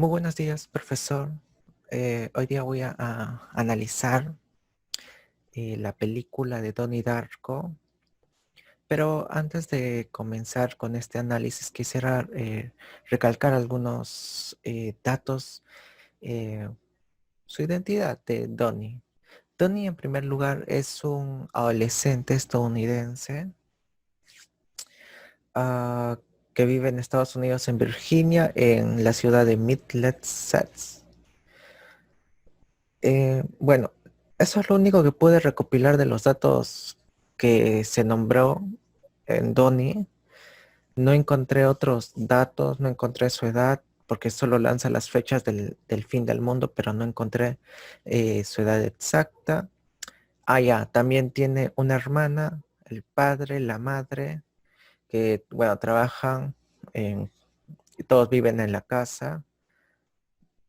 Muy buenos días, profesor. Hoy día voy a analizar la película de Donnie Darko, pero antes de comenzar con este análisis quisiera recalcar algunos datos. eh, Su identidad de Donnie. Donnie, en primer lugar, es un adolescente estadounidense ah, que vive en Estados Unidos, en Virginia, en la ciudad de Middlesex. Bueno, eso es lo único que pude recopilar de los datos que se nombró en Donnie. No encontré otros datos, no encontré su edad, porque solo lanza las fechas del fin del mundo, pero no encontré su edad exacta. Ah, ya, también tiene una hermana, el padre, la madre, que, bueno, trabajan, en, todos viven en la casa.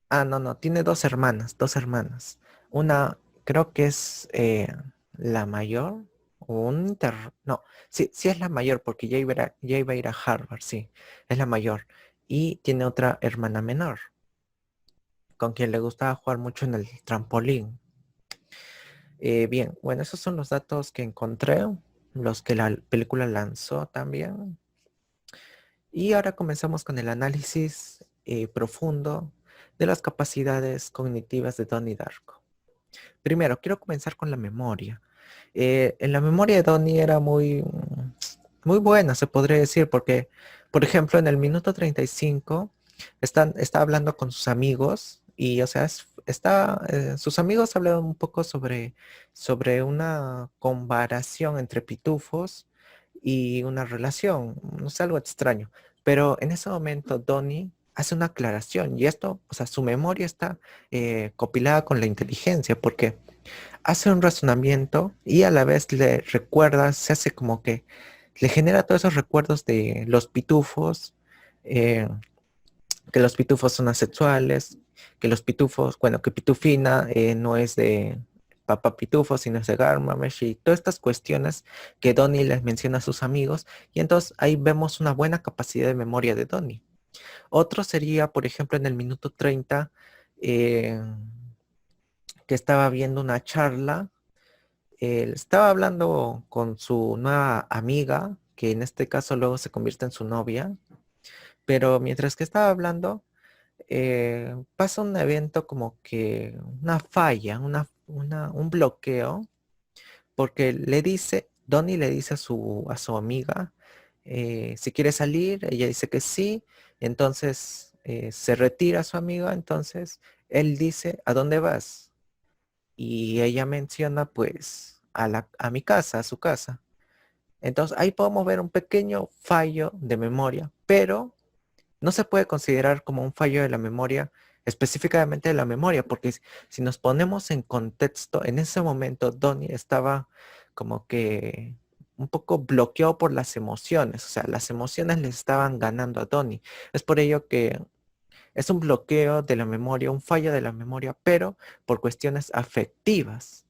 Ah, no, no, tiene dos hermanas, dos hermanas. Una creo que es la mayor, o no, sí, sí es la mayor, porque ya iba a ir a Harvard, sí, es la mayor. Y tiene otra hermana menor, con quien le gustaba jugar mucho en el trampolín. Bien, bueno, esos son los datos que encontré, los que la película lanzó también. Y ahora comenzamos con el análisis profundo de las capacidades cognitivas de Donnie Darko. Primero, quiero comenzar con la memoria. En la memoria de Donnie era muy buena, se podría decir, porque, por ejemplo, en el minuto 35 está hablando con sus amigos y, o sea, sus amigos hablan un poco sobre una comparación entre pitufos y una relación, no sé, algo extraño. Pero en ese momento Donnie hace una aclaración y esto, o sea, su memoria está copilada con la inteligencia, porque hace un razonamiento y a la vez le recuerda, se hace como que le genera todos esos recuerdos de los pitufos, eh, que los pitufos son asexuales, que los pitufos, bueno, que Pitufina no es de Papá Pitufo, sino es de Garmamesh y todas estas cuestiones que Donnie les menciona a sus amigos, y entonces ahí vemos una buena capacidad de memoria de Donnie. Otro sería, por ejemplo, en el minuto 30, eh, que estaba viendo una charla. Él estaba hablando con su nueva amiga, que en este caso luego se convierte en su novia, pero mientras que estaba hablando, pasa un evento como que una falla, un bloqueo, porque Donnie le dice a su amiga, si quiere salir, ella dice que sí, entonces se retira su amiga, entonces él dice, ¿a dónde vas? Y ella menciona pues a mi casa, a su casa. Entonces ahí podemos ver un pequeño fallo de memoria, pero no se puede considerar como un fallo de la memoria, específicamente de la memoria, porque si nos ponemos en contexto, en ese momento Donnie estaba como que un poco bloqueado por las emociones, o sea, las emociones le estaban ganando a Donnie. Es por ello que es un bloqueo de la memoria, un fallo de la memoria, pero por cuestiones afectivas,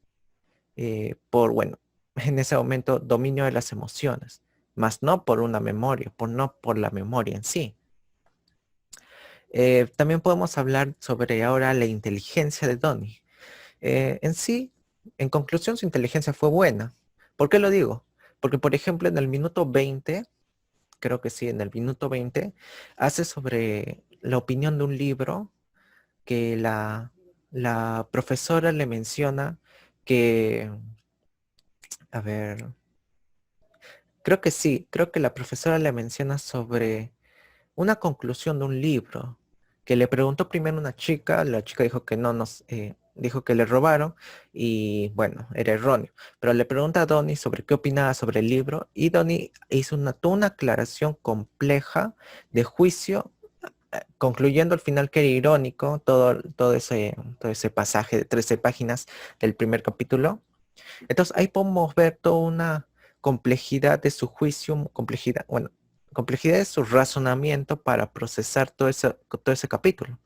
bueno, en ese momento dominio de las emociones, más no por una memoria, no por la memoria en sí. También podemos hablar sobre ahora la inteligencia de Donnie. En sí, en conclusión, su inteligencia fue buena. ¿Por qué lo digo? Porque, por ejemplo, en el minuto 20, creo que sí, en el minuto 20, hace sobre la opinión de un libro que la profesora le menciona que, a ver, creo que sí, creo que la profesora le menciona sobre una conclusión de un libro que le preguntó primero una chica, la chica dijo que no dijo que le robaron y bueno, era erróneo, pero le pregunta a Donnie sobre qué opinaba sobre el libro y Donnie hizo toda una aclaración compleja de juicio, concluyendo al final que era irónico todo ese pasaje de 13 páginas del primer capítulo. Entonces ahí podemos ver toda una complejidad de su juicio, complejidad de su razonamiento para procesar todo ese capítulo.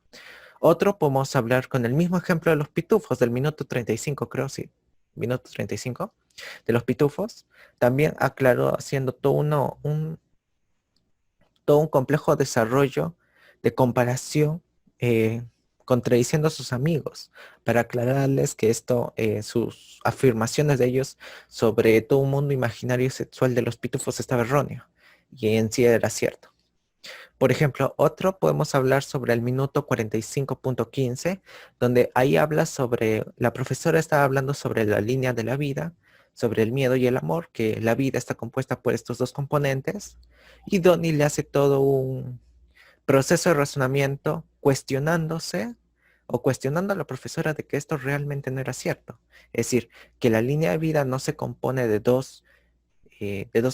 Otro podemos hablar con el mismo ejemplo de los pitufos del minuto 35, creo, sí, minuto 35 de los pitufos. También aclaró haciendo todo un complejo desarrollo de comparación eh, contradiciendo a sus amigos para aclararles que sus afirmaciones de ellos sobre todo un mundo imaginario y sexual de los pitufos estaba erróneo y en sí era cierto. Por ejemplo, otro podemos hablar sobre el minuto 45.15, donde ahí habla sobre, la profesora estaba hablando sobre la línea de la vida, sobre el miedo y el amor, que la vida está compuesta por estos dos componentes, y Donnie le hace todo un proceso de razonamiento cuestionándose o cuestionando a la profesora de que esto realmente no era cierto. Es decir, que la línea de vida no se compone de dos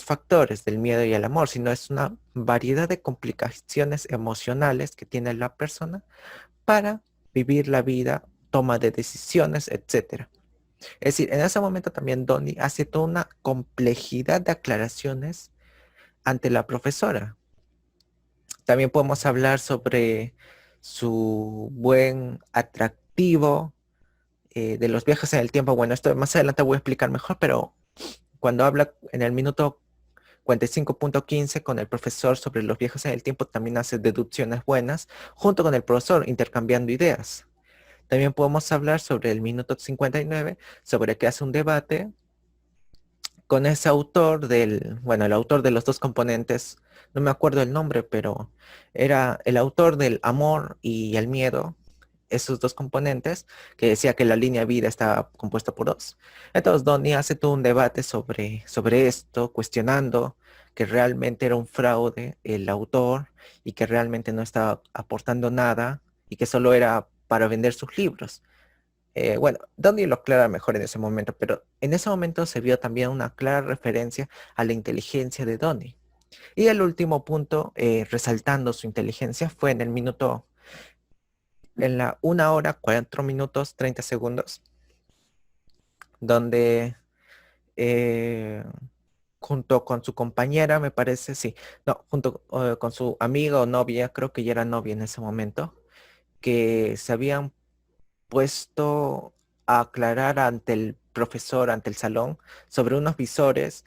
factores, del miedo y el amor, sino es una variedad de complicaciones emocionales que tiene la persona para vivir la vida, toma de decisiones, etcétera. Es decir, en ese momento también Donnie hace toda una complejidad de aclaraciones ante la profesora. También podemos hablar sobre su buen atractivo de los viajes en el tiempo. Bueno, esto más adelante voy a explicar mejor, pero cuando habla en el minuto 45.15 con el profesor sobre los viajes en el tiempo, también hace deducciones buenas junto con el profesor, intercambiando ideas. También podemos hablar sobre el minuto 59, sobre que hace un debate con ese autor bueno, el autor de los dos componentes, no me acuerdo el nombre, pero era el autor del amor y el miedo, esos dos componentes, que decía que la línea vida está compuesta por dos. Entonces Donnie hace todo un debate sobre esto, cuestionando que realmente era un fraude el autor y que realmente no estaba aportando nada y que solo era para vender sus libros. Bueno, Donnie lo aclara mejor en ese momento, pero en ese momento se vio también una clara referencia a la inteligencia de Donnie. Y el último punto, resaltando su inteligencia, fue en la 1 hora, 4 minutos, 30 segundos, donde eh, junto con su compañera, me parece, sí, no, junto con su amiga o novia, creo que ya era novia en ese momento, que se habían puesto a aclarar ante el profesor, ante el salón, sobre unos visores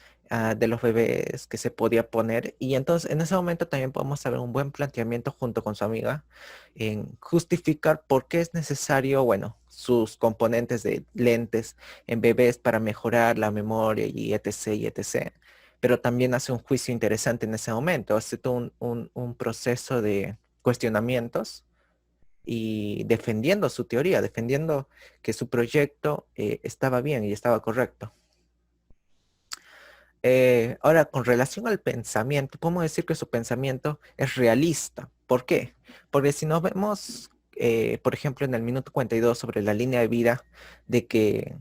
de los bebés que se podía poner. Y entonces en ese momento también podemos saber un buen planteamiento junto con su amiga en justificar por qué es necesario, bueno, sus componentes de lentes en bebés para mejorar la memoria y etc. y etc. Pero también hace un juicio interesante en ese momento, hace todo un proceso de cuestionamientos y defendiendo su teoría, defendiendo que su proyecto estaba bien y estaba correcto. Ahora, con relación al pensamiento, podemos decir que su pensamiento es realista. ¿Por qué? Porque si nos vemos, por ejemplo, en el minuto 42 sobre la línea de vida, de que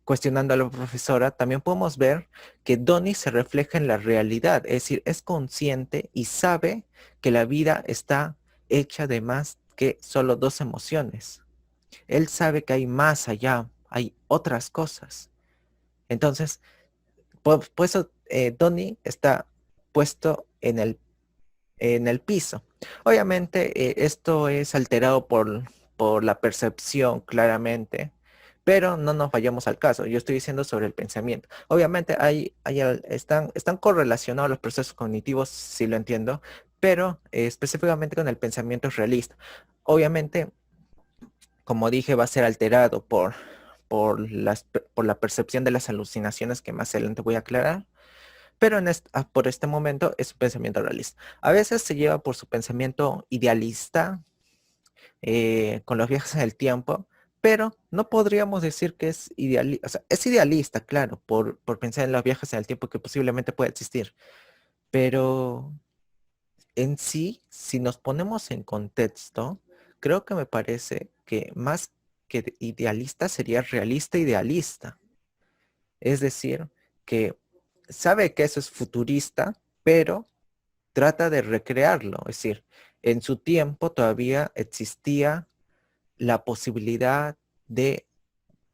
cuestionando a la profesora, también podemos ver que Donnie se refleja en la realidad, es decir, es consciente y sabe que la vida está hecha de más que solo dos emociones. Él sabe que hay más allá, hay otras cosas. Entonces, por eso Donnie está puesto en el piso. Obviamente, esto es alterado por la percepción, claramente, pero no nos vayamos al caso. Yo estoy diciendo sobre el pensamiento. Obviamente, están correlacionados los procesos cognitivos, si lo entiendo, pero específicamente con el pensamiento realista. Obviamente, como dije, va a ser alterado por la percepción de las alucinaciones que más adelante voy a aclarar, pero por este momento es un pensamiento realista. A veces se lleva por su pensamiento idealista con los viajes en el tiempo, pero no podríamos decir que es idealista, o sea, es idealista, claro, por pensar en los viajes en el tiempo que posiblemente pueda existir, pero en sí, si nos ponemos en contexto, creo que me parece que más que idealista sería realista idealista. Es decir, que sabe que eso es futurista, pero trata de recrearlo. Es decir, en su tiempo todavía existía la posibilidad de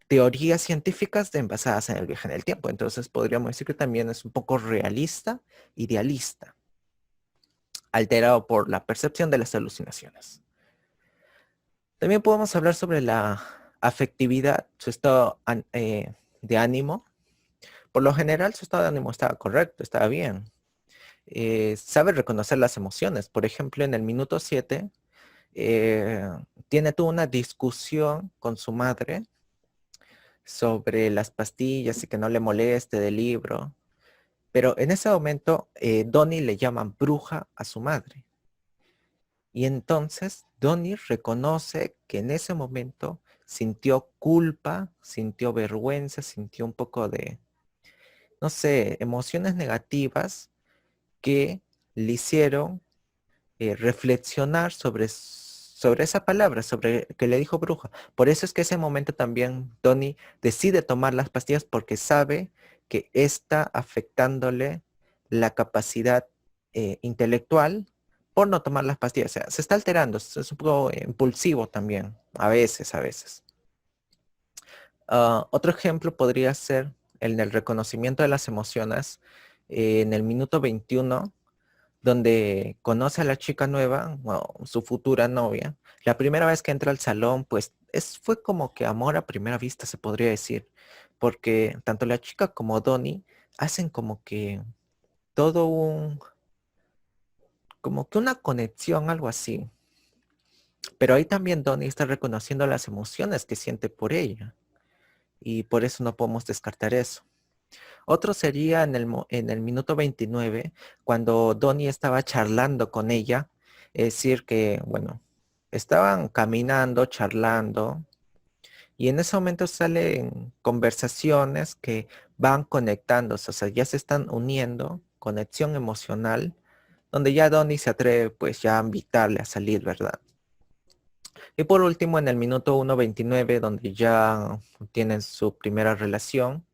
teorías científicas basadas en el viaje en el tiempo. Entonces podríamos decir que también es un poco realista, idealista, alterado por la percepción de las alucinaciones. También podemos hablar sobre la afectividad, su estado de ánimo. Por lo general, su estado de ánimo estaba correcto, estaba bien. Sabe reconocer las emociones. Por ejemplo, en el minuto 7, eh, tiene toda una discusión con su madre sobre las pastillas y que no le moleste del libro. Pero en ese momento, Donnie le llaman bruja a su madre. Y entonces Donnie reconoce que en ese momento sintió culpa, sintió vergüenza, sintió un poco de, no sé, emociones negativas que le hicieron reflexionar sobre esa palabra, sobre que le dijo bruja. Por eso es que ese momento también Donnie decide tomar las pastillas porque sabe que está afectándole la capacidad intelectual por no tomar las pastillas. O sea, se está alterando, es un poco impulsivo también, a veces, a veces. Otro ejemplo podría ser el del reconocimiento de las emociones. En el minuto 21 donde conoce a la chica nueva, bueno, su futura novia. La primera vez que entra al salón, pues fue como que amor a primera vista, se podría decir, porque tanto la chica como Donnie hacen como que todo como que una conexión, algo así. Pero ahí también Donnie está reconociendo las emociones que siente por ella, y por eso no podemos descartar eso. Otro sería en el minuto 29, cuando Donnie estaba charlando con ella, es decir, que, bueno, estaban caminando, charlando, y en ese momento salen conversaciones que van conectándose, o sea, ya se están uniendo, conexión emocional, donde ya Donnie se atreve pues ya a invitarle a salir, ¿verdad? Y por último, en el minuto 1:29, donde ya tienen su primera relación,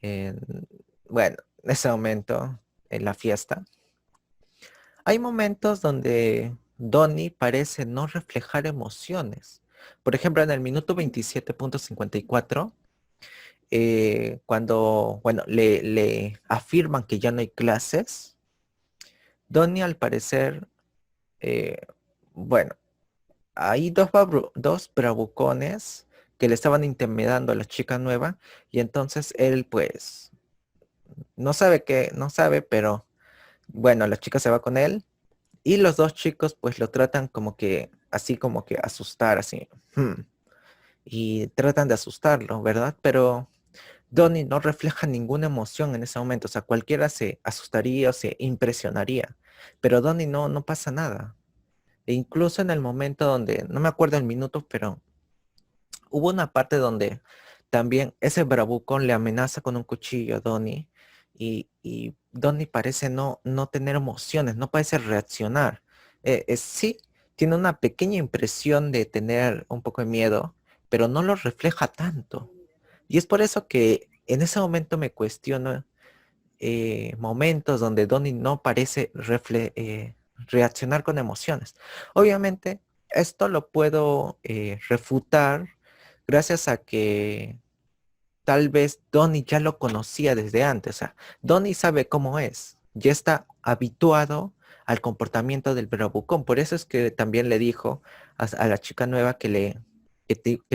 en- bueno, en ese momento, en la fiesta, hay momentos donde Donnie parece no reflejar emociones. Por ejemplo, en el minuto 27:54, cuando, bueno, le afirman que ya no hay clases, Donnie al parecer, eh, bueno, hay dos bravucones que le estaban intimidando a la chica nueva, y entonces él pues no sabe qué, no sabe, pero bueno, la chica se va con él y los dos chicos pues lo tratan como que, así como que asustar, así. Y tratan de asustarlo, ¿verdad? Pero Donnie no refleja ninguna emoción en ese momento. O sea, cualquiera se asustaría o se impresionaría. Pero Donnie no pasa nada. E incluso en el momento donde, no me acuerdo el minuto, pero hubo una parte donde también ese bravucón le amenaza con un cuchillo a Donnie, y Donnie parece no tener emociones, no parece reaccionar. Sí, tiene una pequeña impresión de tener un poco de miedo, pero no lo refleja tanto. Y es por eso que en ese momento me cuestiono momentos donde Donnie no parece reaccionar con emociones. Obviamente, esto lo puedo refutar gracias a que tal vez Donnie ya lo conocía desde antes. O sea, Donnie sabe cómo es, ya está habituado al comportamiento del bravucón. Por eso es que también le dijo a la chica nueva que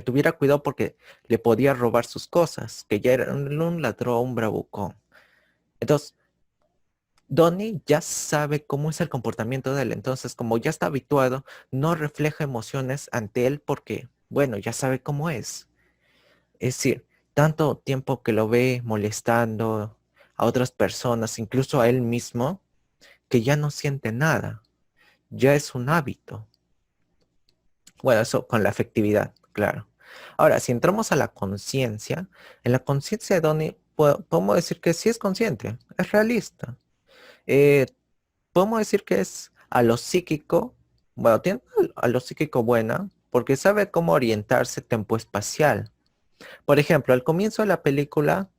tuviera cuidado porque le podía robar sus cosas, que ya era un ladrón, un bravucón. Entonces, Donnie ya sabe cómo es el comportamiento de él, entonces como ya está habituado, no refleja emociones ante él porque, bueno, ya sabe cómo es. Es decir, tanto tiempo que lo ve molestando a otras personas, incluso a él mismo, que ya no siente nada, ya es un hábito. Bueno, eso con la afectividad, claro. Ahora, si entramos a la conciencia, en la conciencia de Donnie podemos decir que sí es consciente, es realista. Eh, Podemos decir que es a lo psíquico, bueno, tiene a lo psíquico buena, porque sabe cómo orientarse tiempo espacial. Por ejemplo, al comienzo de la película,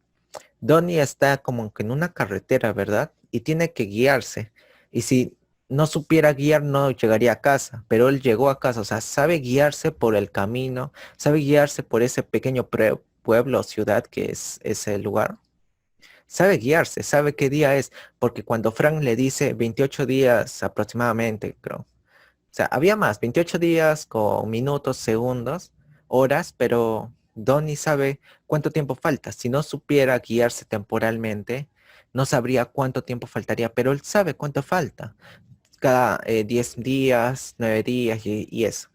Donnie está como que en una carretera, ¿verdad? Y tiene que guiarse. Y si no supiera guiar, no llegaría a casa, pero él llegó a casa, o sea, sabe guiarse por el camino, sabe guiarse por ese pequeño pueblo o ciudad que es ese lugar. Sabe guiarse, sabe qué día es, porque cuando Frank le dice 28 días aproximadamente, creo. O sea, había más, 28 días con minutos, segundos, horas, pero Donnie sabe cuánto tiempo falta. Si no supiera guiarse temporalmente, no sabría cuánto tiempo faltaría, pero él sabe cuánto falta. cada 10 días, 9 días y eso.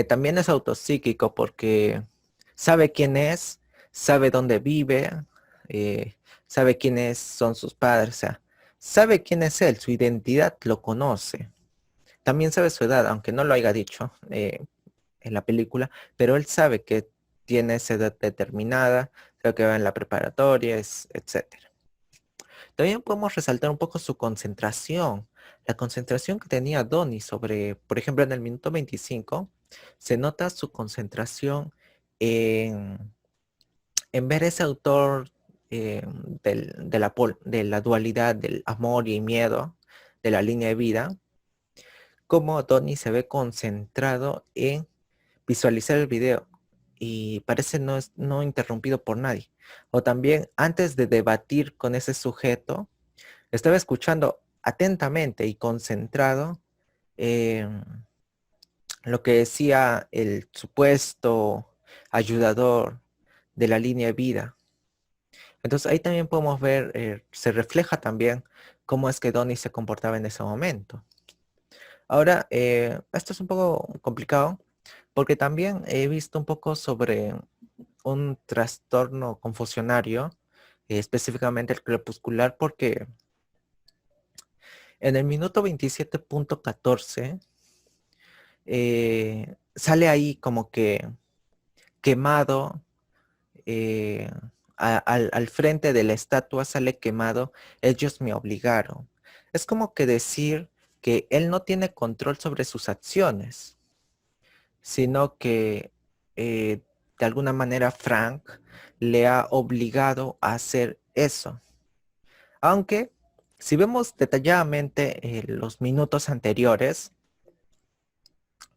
También es autopsíquico porque sabe quién es, sabe dónde vive, eh, sabe quiénes son sus padres, o sea, sabe quién es él, su identidad lo conoce. También sabe su edad, aunque no lo haya dicho en la película, pero él sabe que tiene esa edad determinada, sabe que va en la preparatoria, etcétera. También podemos resaltar un poco su concentración, la concentración que tenía Donnie sobre, por ejemplo, en el minuto 25, se nota su concentración en, en ver ese autor de la dualidad del amor y miedo, de la línea de vida, como Donnie se ve concentrado en visualizar el video y parece no interrumpido por nadie. O también antes de debatir con ese sujeto, estaba escuchando atentamente y concentrado en lo que decía el supuesto ayudador de la línea de vida. Entonces ahí también podemos ver, se refleja también cómo es que Donnie se comportaba en ese momento. Ahora, esto es un poco complicado porque también he visto un poco sobre un trastorno confusionario, específicamente el crepuscular, porque en el minuto 27.14 sale ahí como que quemado, eh, al frente de la estatua sale quemado, ellos me obligaron. Es como que decir que él no tiene control sobre sus acciones, sino que de alguna manera Frank le ha obligado a hacer eso. Aunque si vemos detalladamente los minutos anteriores,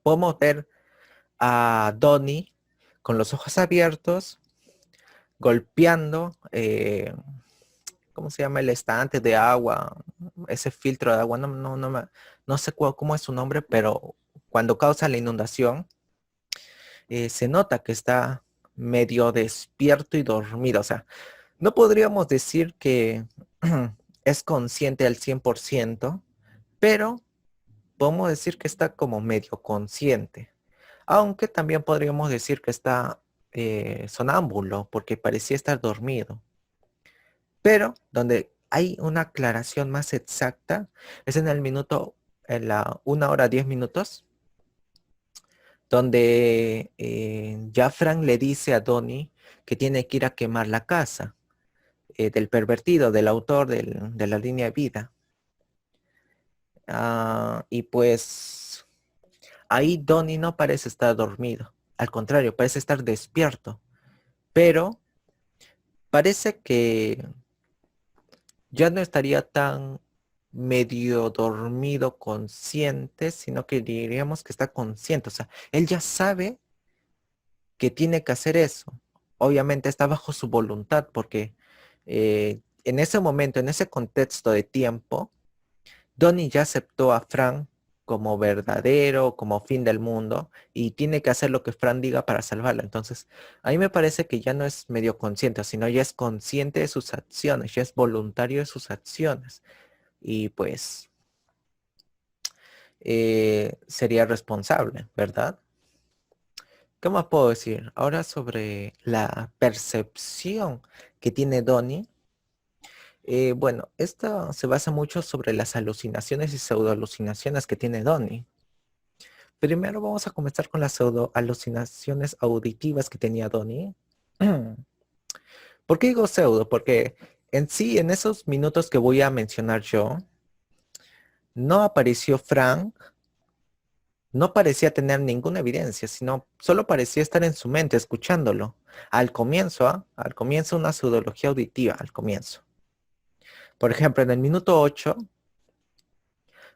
podemos ver a Donnie con los ojos abiertos, golpeando, ¿cómo se llama? El estante de agua, ese filtro de agua, no sé cómo es su nombre, pero cuando causa la inundación, se nota que está medio despierto y dormido. O sea, no podríamos decir que es consciente al 100%, pero podemos decir que está como medio consciente. Aunque también podríamos decir que está sonámbulo, porque parecía estar dormido. Pero donde hay una aclaración más exacta es en el minuto, en la 1 hora 10 minutos, donde ya Frank le dice a Donnie que tiene que ir a quemar la casa del pervertido, del autor de la línea de vida. Y pues ahí Donnie no parece estar dormido, al contrario, parece estar despierto, pero parece que ya no estaría tan medio dormido consciente, sino que diríamos que está consciente. O sea, él ya sabe que tiene que hacer eso. Obviamente está bajo su voluntad porque en ese momento, en ese contexto de tiempo, Donnie ya aceptó a Frank como verdadero, como fin del mundo, y tiene que hacer lo que Frank diga para salvarla. Entonces, a mí me parece que ya no es medio consciente, sino ya es consciente de sus acciones, ya es voluntario de sus acciones. Y pues sería responsable, ¿verdad? ¿Qué más puedo decir? Ahora sobre la percepción que tiene Donnie. Bueno, esta se basa mucho sobre las alucinaciones y pseudoalucinaciones que tiene Donnie. Primero vamos a comenzar con las pseudoalucinaciones auditivas que tenía Donnie. ¿Por qué digo pseudo? Porque en sí, en esos minutos que voy a mencionar yo, no apareció Frank, no parecía tener ninguna evidencia, sino solo parecía estar en su mente escuchándolo. Al comienzo, al comienzo una pseudología auditiva, al comienzo. Por ejemplo, en el minuto 8,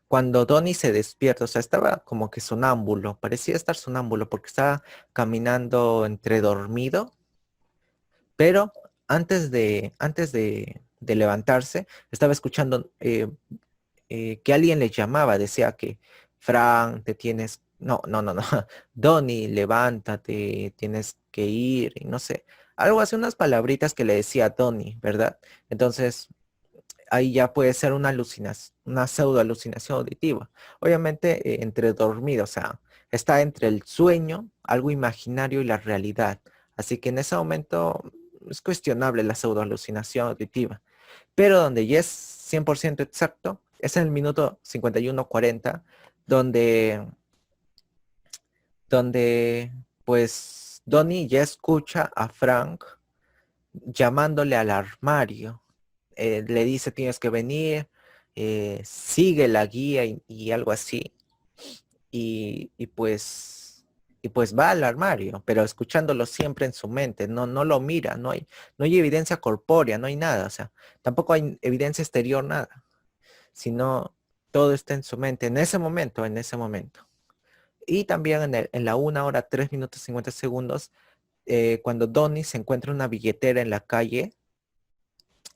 cuando Donnie se despierta, o sea, estaba como que sonámbulo, parecía estar sonámbulo porque estaba caminando entre dormido, pero antes de levantarse, estaba escuchando que alguien le llamaba, decía que Frank, te tienes, no, Donnie, levántate, tienes que ir, y no sé, algo así, unas palabritas que le decía a Donnie, ¿verdad? Entonces, ahí ya puede ser una alucinación, una pseudo alucinación auditiva. Obviamente entre dormido, o sea, está entre el sueño, algo imaginario y la realidad. Así que en ese momento es cuestionable la pseudo alucinación auditiva. Pero donde ya es 100% exacto, es en el minuto 51:40, donde, donde pues Donnie ya escucha a Frank llamándole al armario. Le dice tienes que venir, sigue la guía y algo así. Y pues va al armario, pero escuchándolo siempre en su mente, no lo mira, no hay evidencia corpórea, no hay nada, o sea, tampoco hay evidencia exterior, nada, sino todo está en su mente, en ese momento, en ese momento. Y también en la 1 hora, 3 minutos, 50 segundos, cuando Donnie se encuentra una billetera en la calle,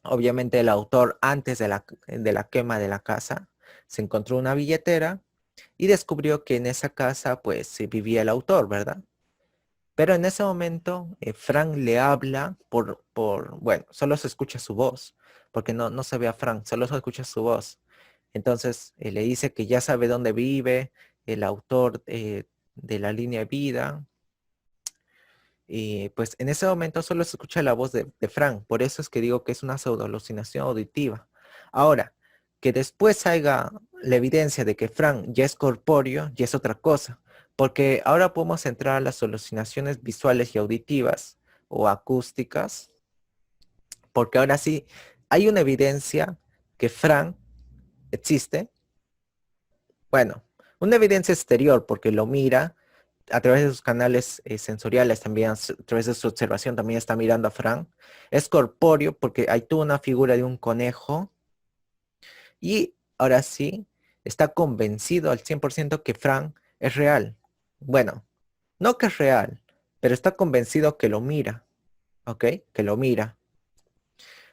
obviamente el autor antes de la quema de la casa, se encontró una billetera y descubrió que en esa casa pues vivía el autor, ¿verdad? Pero en ese momento Frank le habla bueno, solo se escucha su voz, porque no se ve a Frank, solo se escucha su voz. Entonces le dice que ya sabe dónde vive el autor de la línea de vida. Y pues en ese momento solo se escucha la voz de Frank, por eso es que digo que es una pseudo alucinación auditiva. Ahora, que después haya la evidencia de que Frank ya es corpóreo, ya es otra cosa, porque ahora podemos entrar a las alucinaciones visuales y auditivas o acústicas, porque ahora sí hay una evidencia que Frank existe, bueno, una evidencia exterior porque lo mira a través de sus canales sensoriales, también a través de su observación, también está mirando a Frank. Es corpóreo porque hay toda una figura de un conejo y ahora sí está convencido al 100% que Frank es real. Bueno, no que es real, pero está convencido que lo mira, ¿ok? Que lo mira.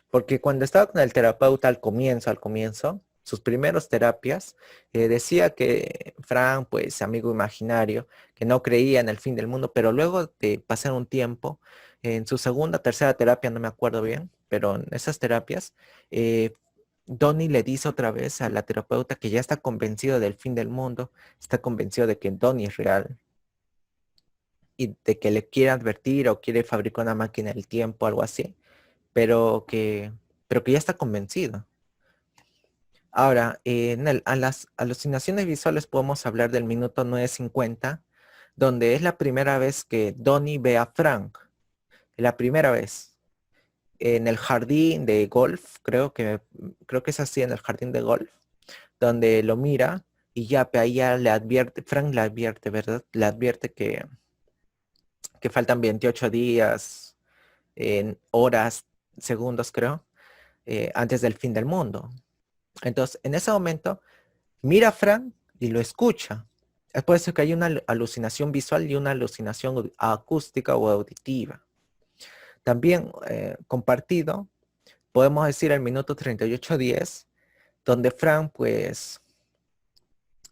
Porque cuando estaba con el terapeuta al comienzo, sus primeros terapias, decía que Frank, pues amigo imaginario, que no creía en el fin del mundo, pero luego de pasar un tiempo, en su segunda, tercera terapia, no me acuerdo bien, pero en esas terapias, eh, Donnie le dice otra vez a la terapeuta que ya está convencido del fin del mundo, está convencido de que Donnie es real y de que le quiere advertir o quiere fabricar una máquina del tiempo, algo así, pero que, pero que ya está convencido. Ahora, a las alucinaciones visuales podemos hablar del minuto 9:50, donde es la primera vez que Donnie ve a Frank, la primera vez, en el jardín de golf, creo que es así, en el jardín de golf, donde lo mira y ya, ahí ya le advierte, Frank le advierte, ¿verdad? Le advierte que faltan 28 días, en horas, segundos, creo, antes del fin del mundo. Entonces, en ese momento, mira a Frank y lo escucha. Es por eso que hay una alucinación visual y una alucinación acústica o auditiva. También compartido, podemos decir el minuto 38:10, donde Frank pues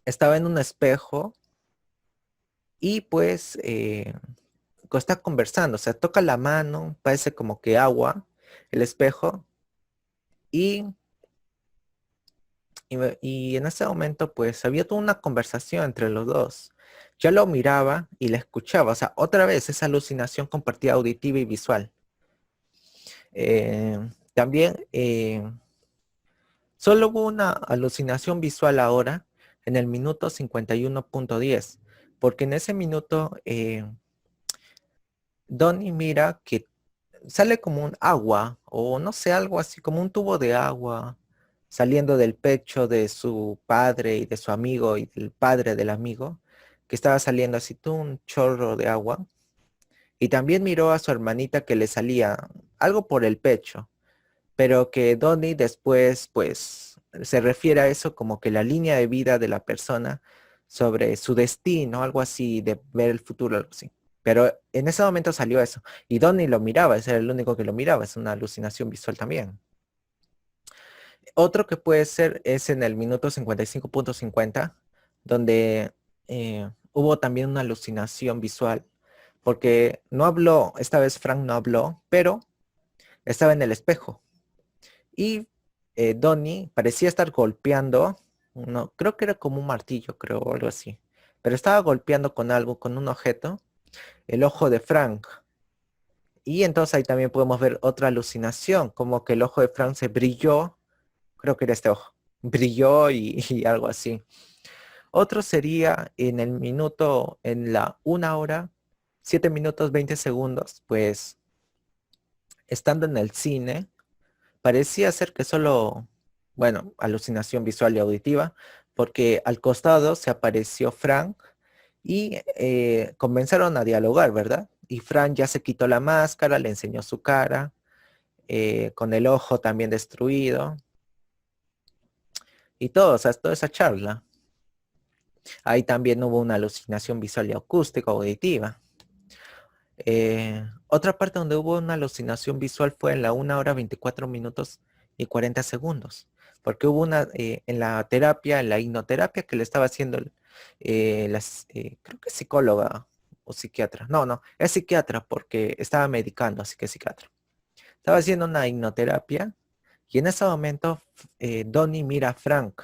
estaba en un espejo y pues está conversando, o sea, toca la mano, parece como que agua, el espejo, y y en ese momento, pues había toda una conversación entre los dos. Yo lo miraba y le escuchaba, o sea, otra vez esa alucinación compartida auditiva y visual. También solo hubo una alucinación visual ahora en el minuto 51:10, porque en ese minuto Donnie mira que sale como un agua, o no sé, algo así, como un tubo de agua saliendo del pecho de su padre y de su amigo y del padre del amigo, que estaba saliendo así todo un chorro de agua. Y también miró a su hermanita que le salía algo por el pecho, pero que Donnie después, pues, se refiere a eso como que la línea de vida de la persona sobre su destino, algo así, de ver el futuro, algo así. Pero en ese momento salió eso. Y Donnie lo miraba, ese era el único que lo miraba, es una alucinación visual también. Otro que puede ser es en el minuto 55:50, donde hubo también una alucinación visual, porque no habló, esta vez Frank no habló, pero estaba en el espejo. Y Donnie parecía estar golpeando, no, creo que era como un martillo, creo, o algo así. Pero estaba golpeando con algo, con un objeto, el ojo de Frank. Y entonces ahí también podemos ver otra alucinación, como que el ojo de Frank se brilló, creo que era este ojo, brilló y algo así. Otro sería en el minuto, en la 1 hora, 7 minutos 20 segundos, pues estando en el cine, parecía ser que solo, bueno, alucinación visual y auditiva, porque al costado se apareció Frank y comenzaron a dialogar, ¿verdad? Y Frank ya se quitó la máscara, le enseñó su cara, con el ojo también destruido, y todo, o sea, toda esa charla. Ahí también hubo una alucinación visual y acústica auditiva. Otra parte donde hubo una alucinación visual fue en la 1 hora 24 minutos y 40 segundos, porque hubo una en la terapia, en la hipnoterapia que le estaba haciendo creo que es psicóloga o psiquiatra. No, no, es psiquiatra porque estaba medicando, así que es psiquiatra. Estaba haciendo una hipnoterapia y en ese momento Donnie mira a Frank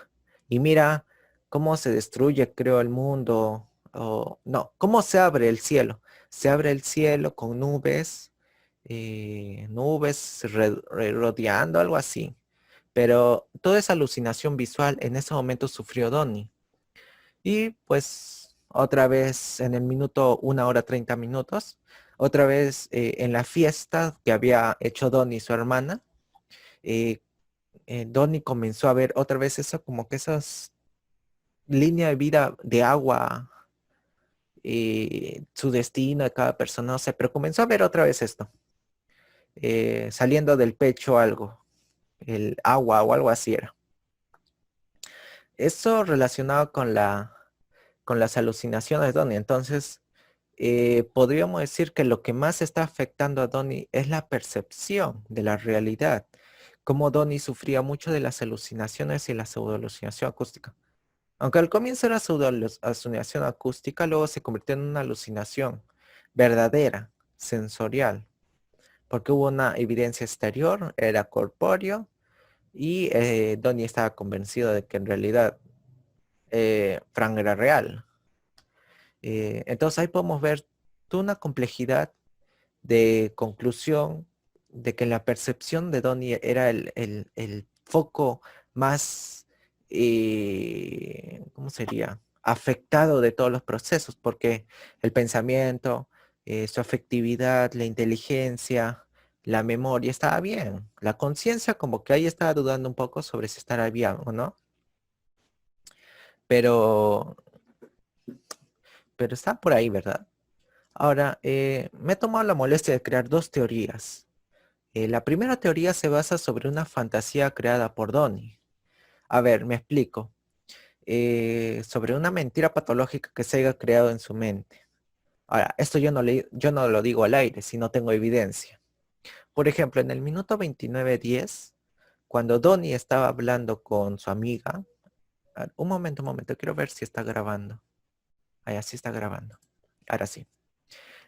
y mira cómo se destruye, creo, el mundo, o no, cómo se abre el cielo. Se abre el cielo con nubes, nubes rodeando, algo así. Pero toda esa alucinación visual en ese momento sufrió Donnie. Y pues otra vez en el minuto 1 hora 30 minutos, otra vez en la fiesta que había hecho Donnie y su hermana, eh, Donnie comenzó a ver otra vez eso, como que esas líneas de vida de agua, su destino de cada persona, no sé, pero comenzó a ver otra vez esto, saliendo del pecho algo, el agua o algo así era. Eso relacionado con las alucinaciones de Donnie. Entonces, podríamos decir que lo que más está afectando a Donnie es la percepción de la realidad. Como Donnie sufría mucho de las alucinaciones y la pseudoalucinación acústica. Aunque al comienzo era alucinación acústica, luego se convirtió en una alucinación verdadera, sensorial, porque hubo una evidencia exterior, era corpóreo, y Donnie estaba convencido de que en realidad Frank era real. Entonces ahí podemos ver toda una complejidad de conclusión de que la percepción de Donnie era el foco más, ¿cómo sería? Afectado de todos los procesos, porque el pensamiento, su afectividad, la inteligencia, la memoria estaba bien. La conciencia como que ahí estaba dudando un poco sobre si estará bien o no, pero, pero está por ahí, ¿verdad? Ahora, me he tomado la molestia de crear dos teorías. La primera teoría se basa sobre una fantasía creada por Donnie. A ver, me explico. Sobre una mentira patológica que se haya creado en su mente. Ahora, esto yo no lo digo al aire, si no tengo evidencia. Por ejemplo, en el minuto 29:10, cuando Donnie estaba hablando con su amiga, un momento, quiero ver si está grabando. Ahí sí está grabando. Ahora sí.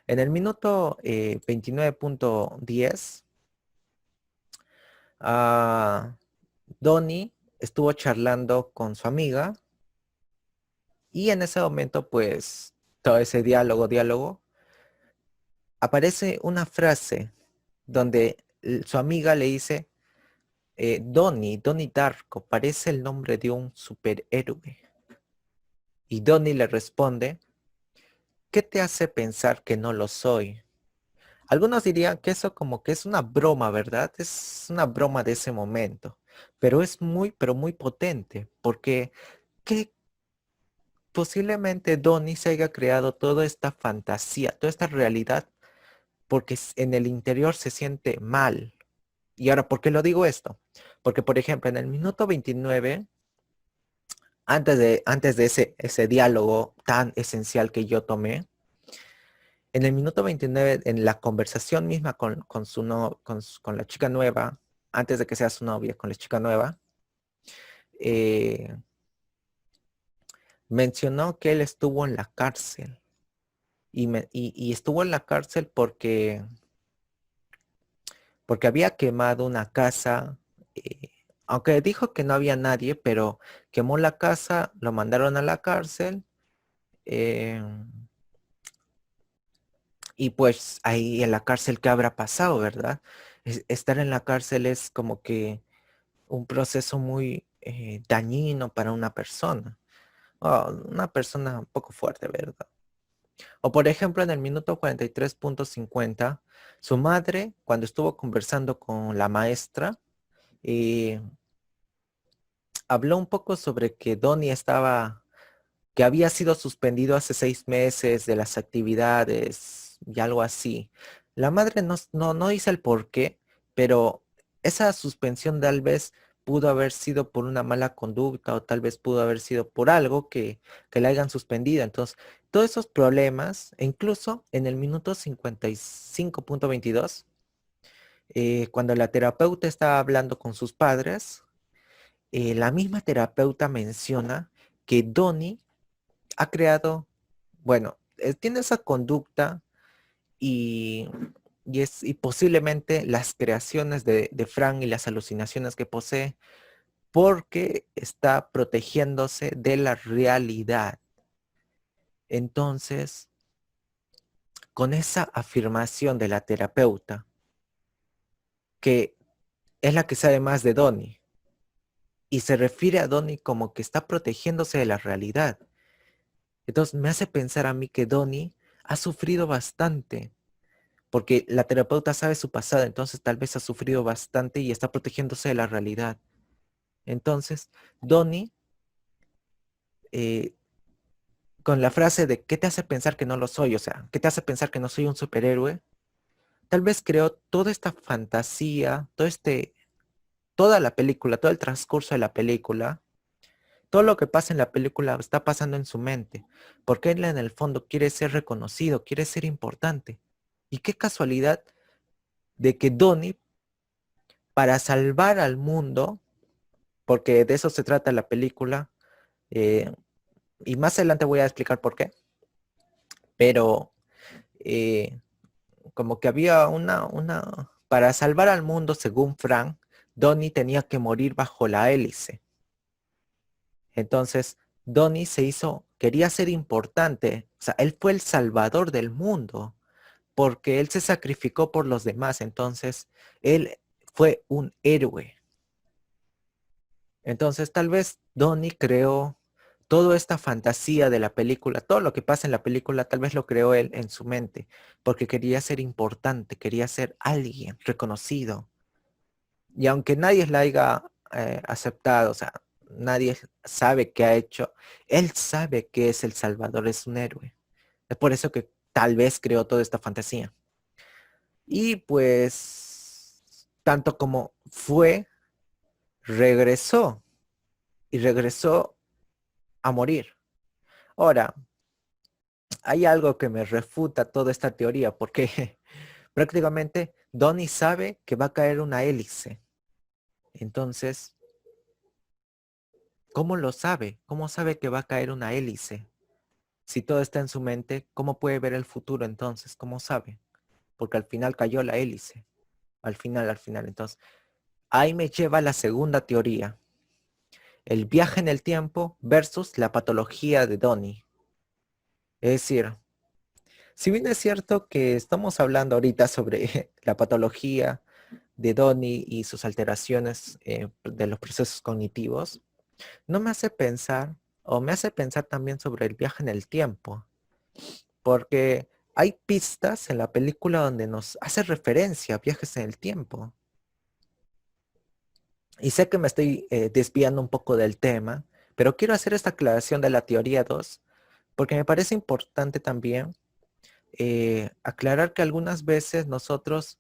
En el minuto 29:10, Donnie estuvo charlando con su amiga y en ese momento, pues, todo ese diálogo, aparece una frase donde su amiga le dice, Donnie Darko, parece el nombre de un superhéroe. Y Donnie le responde, ¿qué te hace pensar que no lo soy? Algunos dirían que eso como que es una broma, ¿verdad? Es una broma de ese momento, pero es muy, pero muy potente, porque ¿qué posiblemente Donnie se haya creado toda esta fantasía, toda esta realidad, porque en el interior se siente mal? Y ahora, ¿por qué lo digo esto? Porque, por ejemplo, en el minuto 29, antes de ese diálogo tan esencial que yo tomé, en el minuto 29, en la conversación misma con su no, con la chica nueva, antes de que sea su novia, con la chica nueva, eh, mencionó que él estuvo en la cárcel. Y estuvo en la cárcel porque había quemado una casa aunque dijo que no había nadie, pero quemó la casa, lo mandaron a la cárcel. eh, y pues ahí en la cárcel, ¿qué habrá pasado, verdad? Estar en la cárcel es como que un proceso muy dañino para una persona. Una persona un poco fuerte, ¿verdad? O por ejemplo, en el minuto 43.50, su madre, cuando estuvo conversando con la maestra, eh, habló un poco sobre que Donnie que había sido suspendido hace 6 meses de las actividades y algo así. La madre no dice el por qué, pero esa suspensión tal vez pudo haber sido por una mala conducta o tal vez pudo haber sido por algo que la hayan suspendido. Entonces, todos esos problemas, e incluso en el minuto 55.22, cuando la terapeuta está hablando con sus padres, la misma terapeuta menciona que Donnie ha creado, bueno, tiene esa conducta y, y posiblemente las creaciones de Frank y las alucinaciones que posee porque está protegiéndose de la realidad. Entonces, con esa afirmación de la terapeuta, que es la que sabe más de Donnie, y se refiere a Donnie como que está protegiéndose de la realidad, entonces me hace pensar a mí que Donnie ha sufrido bastante porque la terapeuta sabe su pasado, entonces tal vez ha sufrido bastante y está protegiéndose de la realidad. Entonces, Donnie, eh, con la frase de ¿qué te hace pensar que no lo soy? O sea, ¿qué te hace pensar que no soy un superhéroe? Tal vez creó toda esta fantasía, toda la película, todo el transcurso de la película, todo lo que pasa en la película está pasando en su mente, porque él en el fondo quiere ser reconocido, quiere ser importante. Y qué casualidad de que Donnie, para salvar al mundo, porque de eso se trata la película, eh, y más adelante voy a explicar por qué, pero eh, como que había para salvar al mundo, según Frank, Donnie tenía que morir bajo la hélice. Entonces, Donnie quería ser importante, o sea, él fue el salvador del mundo, porque él se sacrificó por los demás, entonces, él fue un héroe. Entonces, tal vez Donnie creó toda esta fantasía de la película, todo lo que pasa en la película, tal vez lo creó él en su mente, porque quería ser importante, quería ser alguien reconocido. Y aunque nadie la haya aceptado, o sea, nadie sabe qué ha hecho, él sabe que es el Salvador, es un héroe. Es por eso que tal vez creó toda esta fantasía. Y pues, tanto como fue, regresó y regresó a morir. Ahora, hay algo que me refuta toda esta teoría, porque prácticamente Donnie sabe que va a caer una hélice. Entonces, ¿cómo lo sabe? ¿Cómo sabe que va a caer una hélice? Si todo está en su mente, ¿cómo puede ver el futuro entonces? ¿Cómo sabe? Porque al final cayó la hélice. Al final. Entonces, ahí me lleva la segunda teoría. El viaje en el tiempo versus la patología de Donnie. Es decir, si bien es cierto que estamos hablando ahorita sobre la patología de Donnie y sus alteraciones de los procesos cognitivos, no me hace pensar, o me hace pensar también sobre el viaje en el tiempo, porque hay pistas en la película donde nos hace referencia a viajes en el tiempo. Y sé que me estoy desviando un poco del tema, pero quiero hacer esta aclaración de la teoría 2, porque me parece importante también aclarar que algunas veces nosotros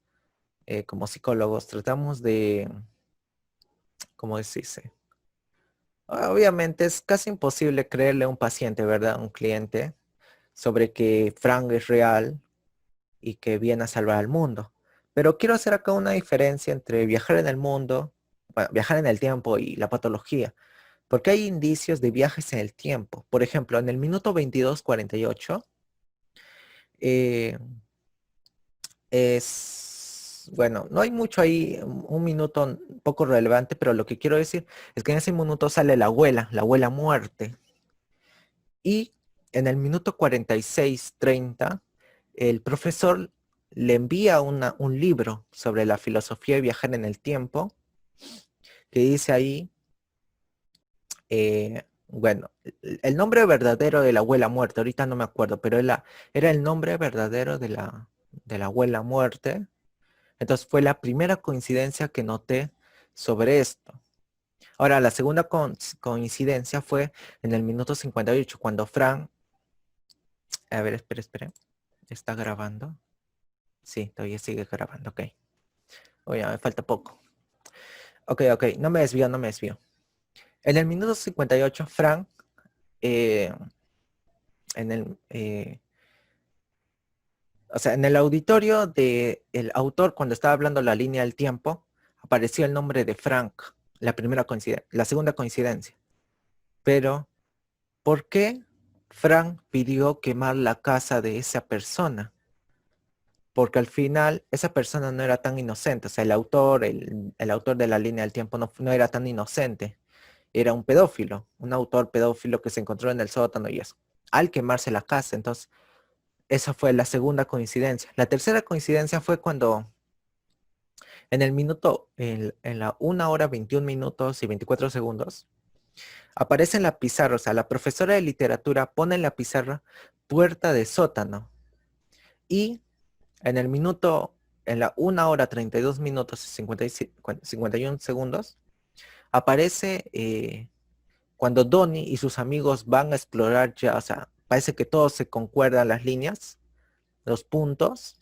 como psicólogos tratamos de, ¿cómo decirse? Obviamente es casi imposible creerle a un paciente, ¿verdad? A un cliente, sobre que Frank es real y que viene a salvar al mundo. Pero quiero hacer acá una diferencia entre viajar en el mundo, bueno, viajar en el tiempo y la patología, porque hay indicios de viajes en el tiempo. Por ejemplo, en el minuto 22:48, eh, bueno, no hay mucho ahí, un minuto un poco relevante, pero lo que quiero decir es que en ese minuto sale la abuela muerte. Y en el minuto 46:30, el profesor le envía un libro sobre la filosofía de viajar en el tiempo, que dice ahí, bueno, el nombre verdadero de la abuela muerte, ahorita no me acuerdo, pero era el nombre verdadero de la abuela muerte. Entonces fue la primera coincidencia que noté sobre esto. Ahora, la segunda coincidencia fue en el minuto 58, cuando Frank, a ver, espera, ¿está grabando? Sí, todavía sigue grabando, ok. Oye, me falta poco. Ok, no me desvío, no me desvío. En el minuto 58, Frank, eh, en el, o sea, en el auditorio del autor, cuando estaba hablando la línea del tiempo, apareció el nombre de Frank, la segunda coincidencia. Pero, ¿por qué Frank pidió quemar la casa de esa persona? Porque al final esa persona no era tan inocente, o sea, el autor de la línea del tiempo no era tan inocente, era un pedófilo, un autor pedófilo que se encontró en el sótano y eso, al quemarse la casa. Entonces, esa fue la segunda coincidencia. La tercera coincidencia fue cuando en el minuto, en la 1 hora 21 minutos y 24 segundos, aparece en la pizarra, o sea, la profesora de literatura pone en la pizarra puerta de sótano. Y en el minuto, en la 1 hora 32 minutos y 51 segundos, aparece cuando Donnie y sus amigos van a explorar ya, o sea, parece que todos se concuerdan las líneas, los puntos,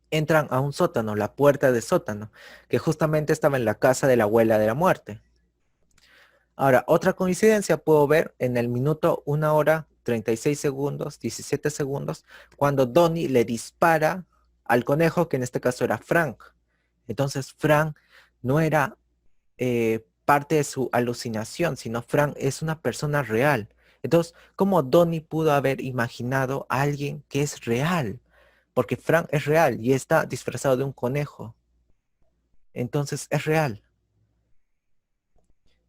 entran a un sótano, la puerta de sótano, que justamente estaba en la casa de la abuela de la muerte. Ahora, otra coincidencia puedo ver en el minuto 1 hora 36 segundos, 17 segundos, cuando Donnie le dispara al conejo, que en este caso era Frank. Entonces Frank no era parte de su alucinación, sino Frank es una persona real. Entonces, ¿cómo Donnie pudo haber imaginado a alguien que es real? Porque Frank es real y está disfrazado de un conejo. Entonces es real.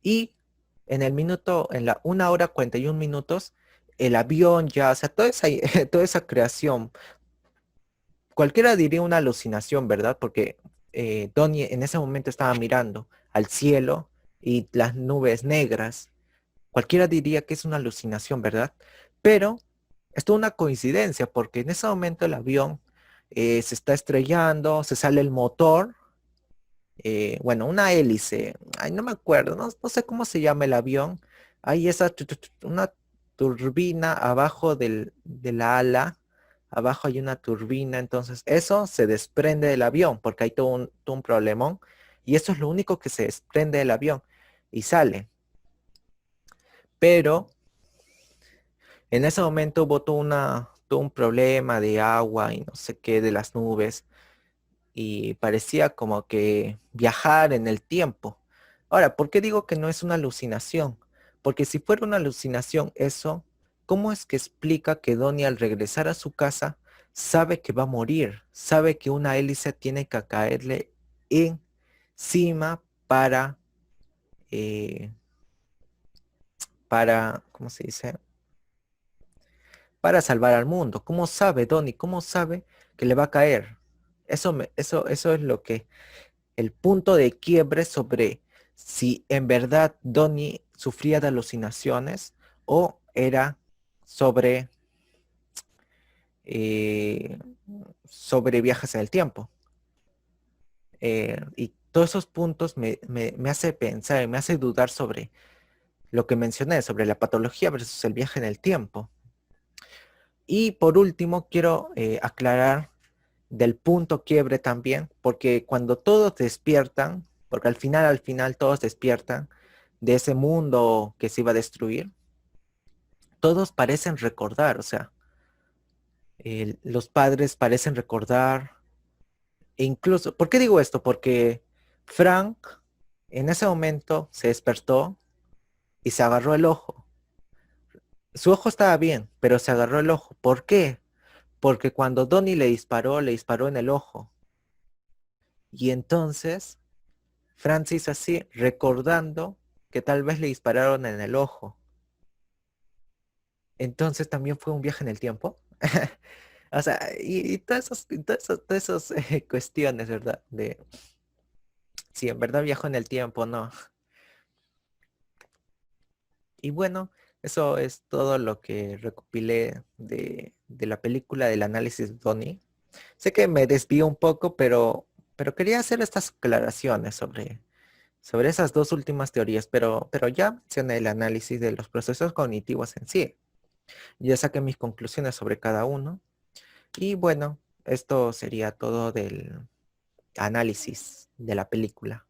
Y en la 1 hora 41 minutos, el avión ya, o sea, toda esa creación, cualquiera diría una alucinación, ¿verdad? Porque Donnie en ese momento estaba mirando al cielo y las nubes negras. Cualquiera diría que es una alucinación, ¿verdad? Pero es toda una coincidencia, porque en ese momento el avión se está estrellando, se sale el motor, bueno, una hélice, ay, no me acuerdo, no sé cómo se llama el avión. Hay una turbina abajo de la ala, abajo hay una turbina, entonces eso se desprende del avión, porque hay todo un problemón, y eso es lo único que se desprende del avión y sale. Pero en ese momento hubo todo un problema de agua y no sé qué de las nubes, y parecía como que viajar en el tiempo. Ahora, ¿por qué digo que no es una alucinación? Porque si fuera una alucinación eso, ¿cómo es que explica que Donnie al regresar a su casa sabe que va a morir? Sabe que una hélice tiene que caerle encima eh, ¿cómo se dice? Para salvar al mundo. ¿Cómo sabe Donnie? ¿Cómo sabe que le va a caer? Eso es lo que el punto de quiebre sobre si en verdad Donnie sufría de alucinaciones o era sobre, eh, sobre viajes en el tiempo. Y todos esos puntos me hace pensar, me hace dudar sobre lo que mencioné, sobre la patología versus el viaje en el tiempo. Y por último, quiero aclarar del punto quiebre también, porque cuando todos despiertan, porque al final todos despiertan de ese mundo que se iba a destruir, todos parecen recordar, o sea, los padres parecen recordar, e incluso, ¿por qué digo esto? Porque Frank en ese momento se despertó y se agarró el ojo. Su ojo estaba bien, pero se agarró el ojo. ¿Por qué? Porque cuando Donnie le disparó en el ojo. Y entonces Francis así, recordando que tal vez le dispararon en el ojo. Entonces también fue un viaje en el tiempo. O sea, y todas esas cuestiones, ¿verdad? De si en verdad viajó en el tiempo o no. Y bueno, eso es todo lo que recopilé de la película del análisis de Donnie. Sé que me desvío un poco, pero quería hacer estas aclaraciones sobre esas dos últimas teorías, pero ya mencioné el análisis de los procesos cognitivos en sí. Ya saqué mis conclusiones sobre cada uno. Y bueno, esto sería todo del análisis de la película.